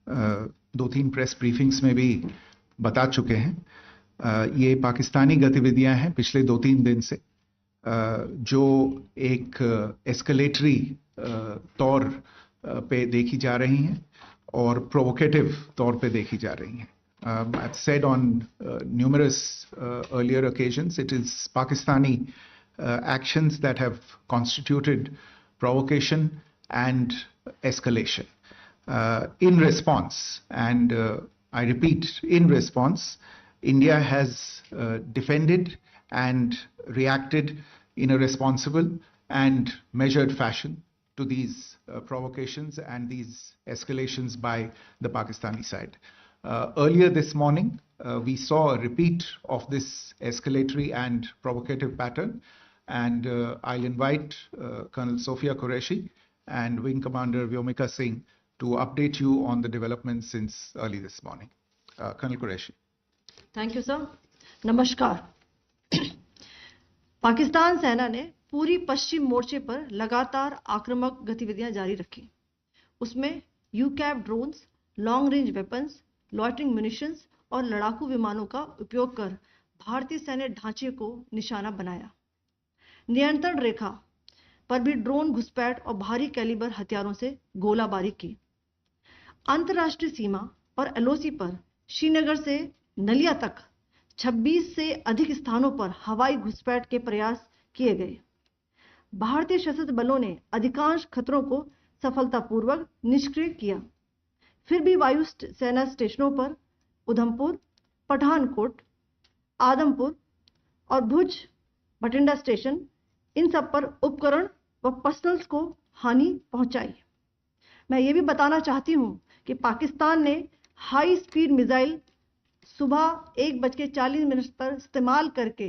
दो तीन press briefings में भी बता चुके हैं। ये पाकिस्तानी गतिविधियां हैं पिछले 2-3 दिन से, जो एक एस्केलेटरी तौर पे देखी जा रही हैं और प्रोवोकेटिव तौर पे देखी जा रही हैं। I've said on numerous earlier occasions, it is Pakistani actions that have constituted provocation and escalation. In response, and I repeat, in response, India has defended and reacted in a responsible and measured fashion to these provocations and these escalations by the Pakistani side. Earlier this morning, we saw a repeat of this escalatory and provocative pattern, and I'll invite Colonel Sophia Qureshi and Wing Commander Vyomika Singh to update you on the developments since early this morning. Colonel Qureshi. Thank you, sir. नमस्कार। पाकिस्तान सेना ने पूरी पश्चिम मोर्चे पर लगातार आक्रामक गतिविधियां जारी रखी। उसमें UCAV drones, long range weapons, loitering munitions और लड़ाकू विमानों का उपयोग कर भारतीय सैन्य ढांचे को निशाना बनाया। नियंत्रण रेखा पर भी ड्रोन घुसपैठ और भारी कैलिबर हथियारों से गोलाबारी की। अंतर्राष्ट्रीय सीमा और एलओसी पर श्रीनगर से नलिया तक 26 से अधिक स्थानों पर हवाई घुसपैठ के प्रयास किए गए। भारतीय सशस्त्र बलों ने अधिकांश खतरों को सफलतापूर्वक निष्क्रिय किया। फिर भी वायु सेना स्टेशनों पर उधमपुर, पठानकोट, आदमपुर और भुज बठिंडा स्टेशन, इन सब पर उपकरण व पर्सनल्स को हानि पहुंचाई। मैं ये भी बताना चाहती हूं कि पाकिस्तान ने हाई स्पीड मिसाइल सुबह 1:40 पर इस्तेमाल करके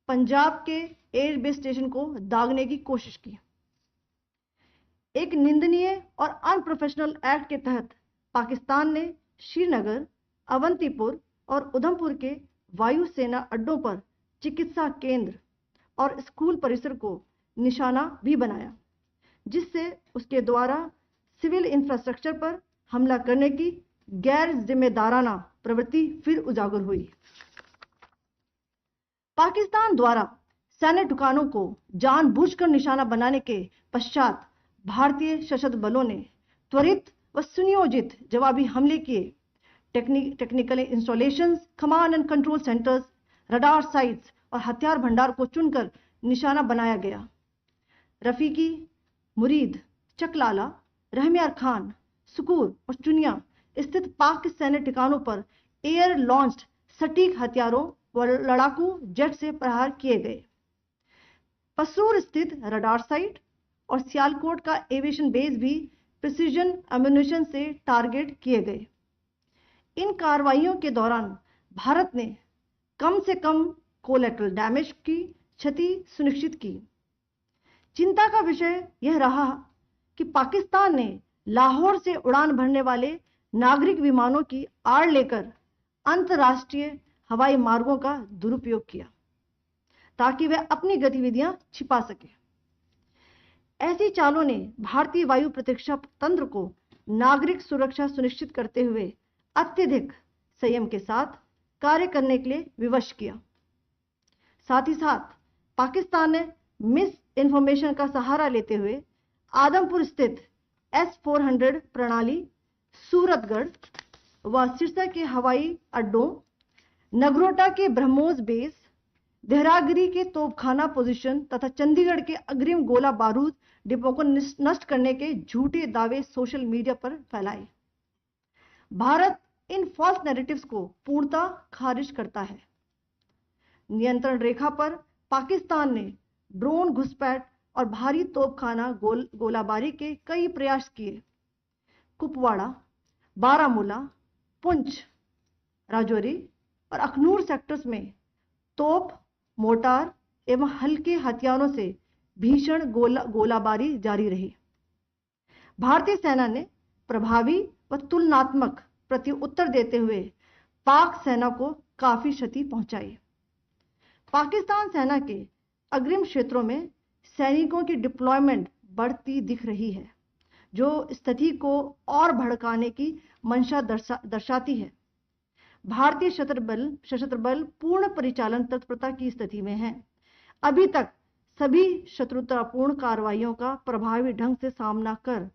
पंजाब के एयरबेस स्टेशन को दागने की कोशिश की। एक निंदनीय और अनप्रोफेशनल एक्ट के तहत पाकिस्तान ने श्रीनगर, अवंतीपुर और उधमपुर के वायु सेना अड्डों पर चिकित्सा केंद्र और स्कूल परिसर को निशाना भी बनाया, जिससे उसके द्वारा सिविल इंफ्रास्ट्रक्चर पर हमला करने की गैर जिम्मेदाराना प्रवृत्ति फिर उजागर हुई। पाकिस्तान द्वारा सैन्य ठिकानों को जानबूझकर निशाना बनाने के पश्चात भारतीय सशस्त्र बलों ने त्वरित व सुनियोजित जवाबी हमले किए। Technical installations, command and control centres, radar sites और हथियार भंडार को चुनकर निशाना बनाया गया। रफीकी, मुरीद, चकलाला, रहमियार खान, सुकूर और चुनिया स्थित पाक सैन्य ठिकानों पर एयर लॉन्च्ड सटीक हथियारों व लड़ाकू जेट से प्रहार किए गए। पसरूर स्थित रडार साइट और सियालकोट का एविएशन बेस भी प्रिसीजन एम्यूनिशन से टारगेट किए गए। इन कार्रवाइयों के दौरान भारत ने कम से कम कोलैटरल डैमेज की क्षति सुनिश्चित की। चिंता का विषय यह रहा कि पाकिस्तान ने लाहौर से उड़ान भरने वाले नागरिक विमानों की आड़ लेकर अंतर्राष्ट्रीय हवाई मार्गों का दुरुपयोग किया ताकि वह अपनी गतिविधियां छिपा सके। ऐसी चालों ने भारतीय वायु प्रतिरक्षा तंत्र को नागरिक सुरक्षा सुनिश्चित करते हुए अत्यधिक संयम के साथ कार्य करने के लिए विवश किया। साथ ही साथ पाकिस्तान ने मिस इंफॉर्मेशन का सहारा लेते हुए आदमपुर स्थित S-400 प्रणाली, सूरतगढ़ व सिरसा के हवाई अड्डों, नगरोटा के ब्रह्मोस बेस, देहरागिरी के तोपखाना पोजीशन तथा चंडीगढ़ के अग्रिम गोला बारूद डिपो को नष्ट करने के झूठे दावे सोशल मीडिया पर फैलाए। भारत इन फॉल्स नैरेटिव्स को पूर्णतः खारिज करता है। नियंत्रण रेखा पर पाकिस्तान ने ड्रोन घुसपैठ और भारी तोपखाना गोलाबारी के कई प्रयास किए। कुपवाड़ा, बारामूला, पुंछ, राजौरी और अखनूर सेक्टर्स में तोप, मोर्टार एवं हल्के हथियारों से भीषण गोलाबारी जारी रही। भारतीय सेना ने प्रभावी व तुलनात्मक प्रत्युत्तर देते हुए पाक सेना को काफी क्षति पहुंचाई। पाकिस्तान सेना के अग्रिम क्षेत्रों में सैनिकों की डिप्लॉयमेंट बढ़ती दिख रही है, जो स्थिति को और भड़काने की मंशा दर्शाती है। भारतीय सशस्त्र बल पूर्ण परिचालन तत्परता की स्थिति में है। अभी तक सभी शत्रुतापूर्ण कार्रवाइयों का प्रभावी ढंग से सामना कर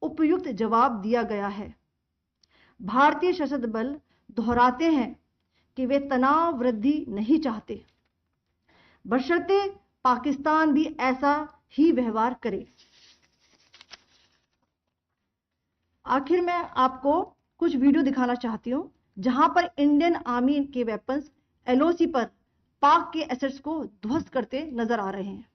उपयुक्त जवाब दिया गया है। भारतीय सशस्त्र बल दोहराते हैं कि वे तनाव वृद्धि नहीं चाहते, बशर्ते पाकिस्तान भी ऐसा ही व्यवहार करे। आखिर में आपको कुछ वीडियो दिखाना चाहती हूं जहां पर इंडियन आर्मी के वेपन्स एलओसी पर पाक के एसेट्स को ध्वस्त करते नजर आ रहे हैं।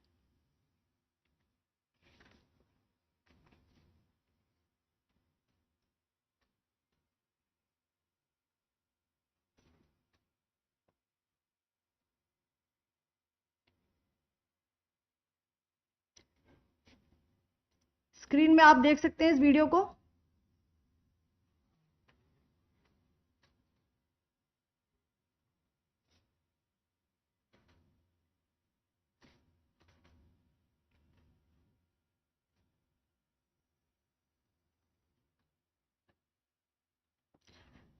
स्क्रीन में आप देख सकते हैं इस वीडियो को।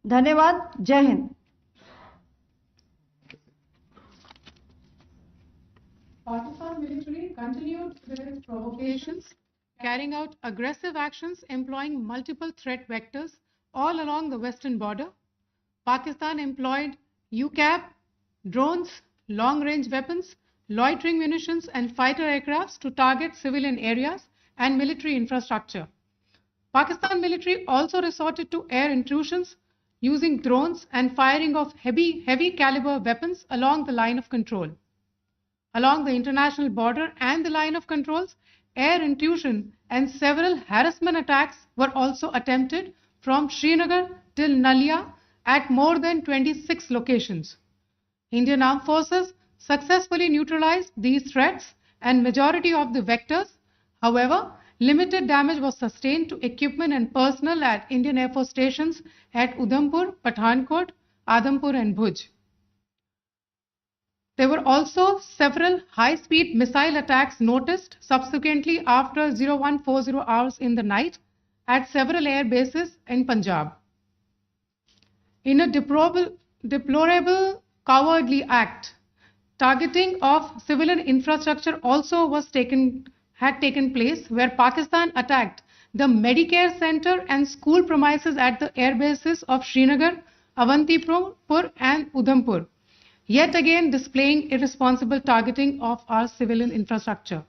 धन्यवाद। जय Hind. Pakistan military continued with provocations, carrying out aggressive actions employing multiple threat vectors all along the western border. Pakistan employed UCAV, drones, long-range weapons, loitering munitions and fighter aircrafts to target civilian areas and military infrastructure. Pakistan military also resorted to air intrusions using drones and firing of heavy caliber weapons along the line of control. Along the international border and the line of controls, air intrusion and several harassment attacks were also attempted from Srinagar till Nalia at more than 26 locations. Indian Armed Forces successfully neutralized these threats and majority of the vectors. However, limited damage was sustained to equipment and personnel at Indian Air Force stations at Udhampur, Pathankot, Adhampur and Bhuj. There were also several high-speed missile attacks noticed subsequently after 0140 hours in the night at several air bases in Punjab. In a deplorable cowardly act, targeting of civilian infrastructure also had taken place, where Pakistan attacked the Medicare center and school premises at the air bases of Srinagar, Avantipur and Udhampur, yet again displaying irresponsible targeting of our civilian infrastructure.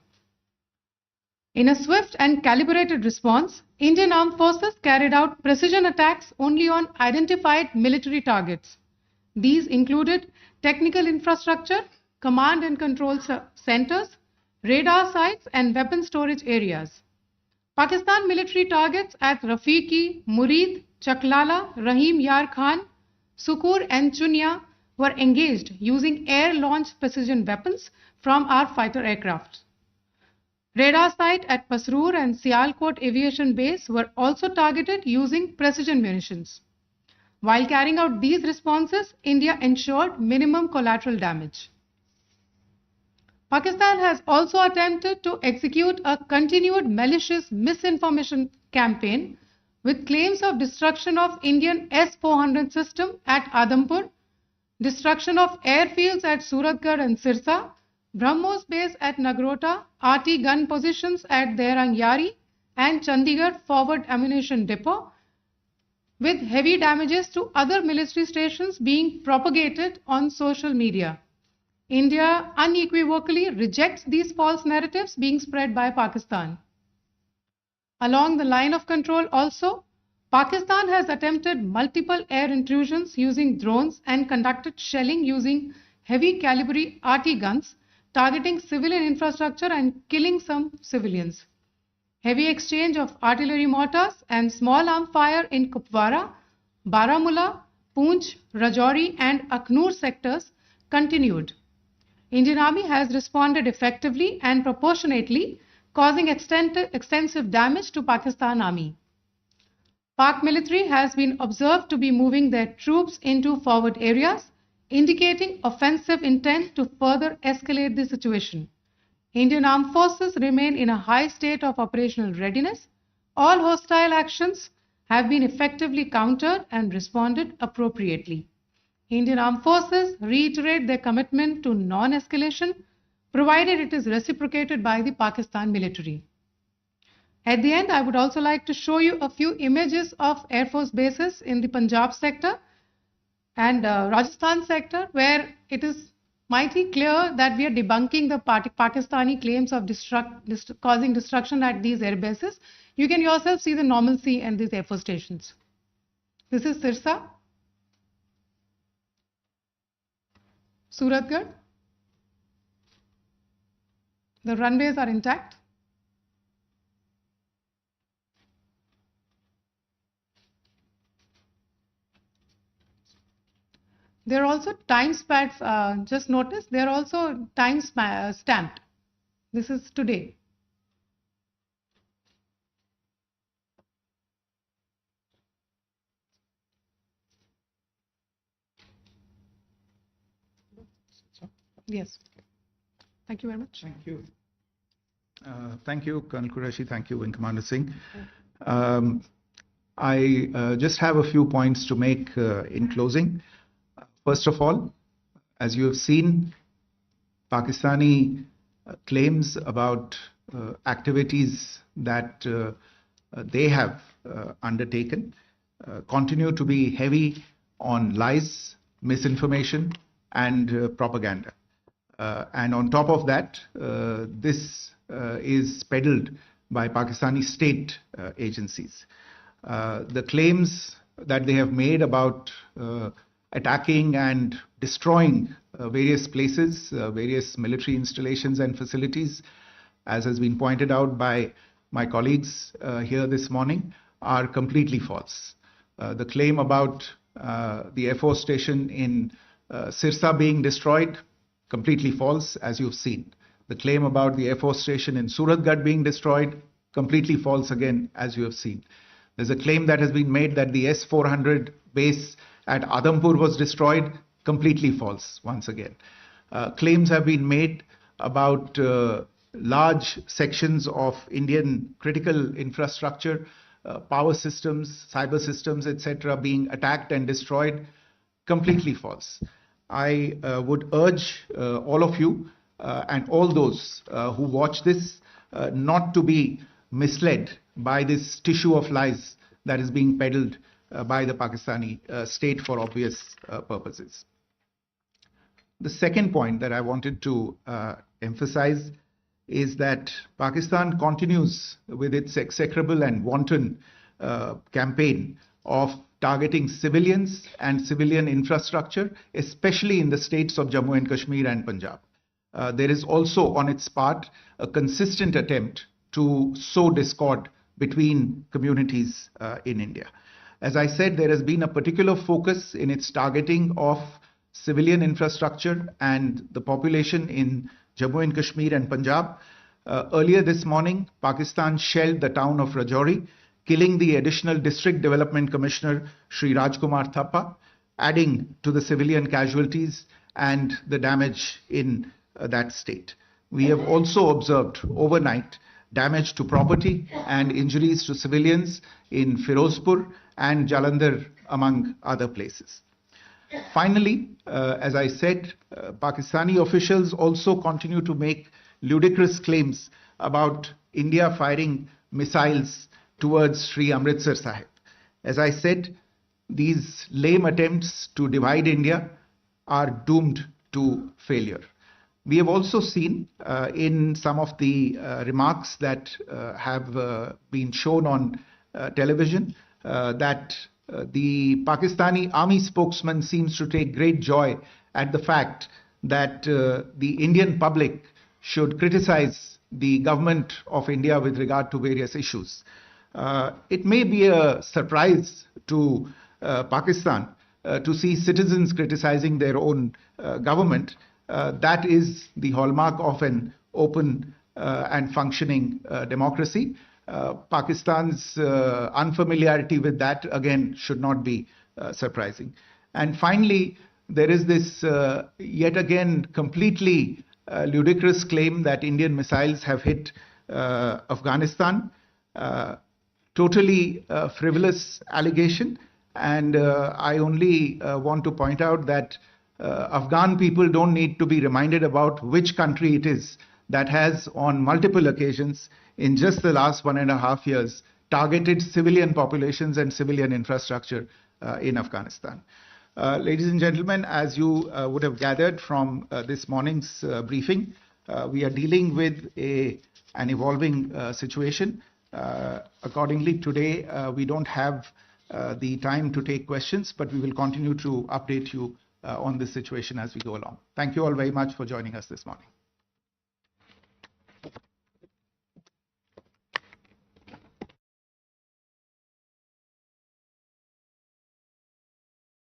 In a swift and calibrated response, Indian Armed Forces carried out precision attacks only on identified military targets. These included technical infrastructure, command and control centers, radar sites and weapon storage areas. Pakistan military targets at Rafiqi, Murid, Chaklala, Rahim Yar Khan, Sukur and Chunya were engaged using air-launched precision weapons from our fighter aircraft. Radar site at Pasroor and Sialkot Aviation Base were also targeted using precision munitions. While carrying out these responses, India ensured minimum collateral damage. Pakistan has also attempted to execute a continued malicious misinformation campaign with claims of destruction of Indian S-400 system at Adhampur, destruction of airfields at Suratgarh and Sirsa, BrahMos base at Nagrota, RT gun positions at Derang Yari and Chandigarh forward ammunition depot, with heavy damages to other military stations being propagated on social media. India unequivocally rejects these false narratives being spread by Pakistan. Along the line of control also, Pakistan has attempted multiple air intrusions using drones and conducted shelling using heavy caliber RT guns, targeting civilian infrastructure and killing some civilians. Heavy exchange of artillery mortars and small arm fire in Kupwara, Baramulla, Poonch, Rajouri and Akhnur sectors continued. Indian Army has responded effectively and proportionately, causing extensive damage to Pakistan Army. Pak military has been observed to be moving their troops into forward areas, indicating offensive intent to further escalate the situation. Indian Armed Forces remain in a high state of operational readiness. All hostile actions have been effectively countered and responded appropriately. Indian Armed Forces reiterate their commitment to non-escalation, provided it is reciprocated by the Pakistan military. At the end, I would also like to show you a few images of Air Force bases in the Punjab sector and Rajasthan sector, where it is mighty clear that we are debunking the Pakistani claims of causing destruction at these air bases. You can yourself see the normalcy in these Air Force stations. This is Sirsa, Suratgarh. The runways are intact. There are also time pads, just notice, they are also time stamped. This is today. Yes. Thank you very much. Thank you. Thank you, Colonel Qureshi. Thank you, Wing Commander Singh. I just have a few points to make in closing. First of all, as you have seen, Pakistani claims about activities that they have undertaken continue to be heavy on lies, misinformation, and propaganda. And on top of that, this is peddled by Pakistani state agencies. The claims that they have made about attacking and destroying various places, various military installations and facilities, as has been pointed out by my colleagues here this morning, are completely false. The claim about the Air Force station in Sirsa being destroyed, completely false, as you've seen. The claim about the Air Force station in Suratgarh being destroyed, completely false again, as you have seen. There's a claim that has been made that the S-400 base at Adampur was destroyed, completely false once again. Claims have been made about large sections of Indian critical infrastructure, power systems, cyber systems, etc. being attacked and destroyed, completely false. I would urge all of you and all those who watch this not to be misled by this tissue of lies that is being peddled by the Pakistani state for obvious purposes. The second point that I wanted to emphasize is that Pakistan continues with its execrable and wanton campaign of targeting civilians and civilian infrastructure, especially in the states of Jammu and Kashmir and Punjab. There is also on its part a consistent attempt to sow discord between communities in India. As I said, there has been a particular focus in its targeting of civilian infrastructure and the population in Jammu and Kashmir and Punjab. Earlier this morning, Pakistan shelled the town of Rajouri, killing the additional District Development Commissioner, Shri Rajkumar Thappa, adding to the civilian casualties and the damage in that state. We have also observed overnight damage to property and injuries to civilians in Firozpur and Jalandhar, among other places. Finally, as I said, Pakistani officials also continue to make ludicrous claims about India firing missiles towards Sri Amritsar Sahib. As I said, these lame attempts to divide India are doomed to failure. We have also seen in some of the remarks that have been shown on television that the Pakistani army spokesman seems to take great joy at the fact that the Indian public should criticize the government of India with regard to various issues. It may be a surprise to Pakistan to see citizens criticizing their own government. That is the hallmark of an open and functioning democracy. Pakistan's unfamiliarity with that, again, should not be surprising. And finally, there is this yet again completely ludicrous claim that Indian missiles have hit Afghanistan. To totally frivolous allegation. And I only want to point out that Afghan people don't need to be reminded about which country it is that has on multiple occasions in just the last 1.5 years targeted civilian populations and civilian infrastructure in Afghanistan. Ladies and gentlemen, as you would have gathered from this morning's briefing, we are dealing with an evolving situation. Accordingly, today we don't have the time to take questions, but we will continue to update you on this situation as we go along. Thank you all very much for joining us this morning.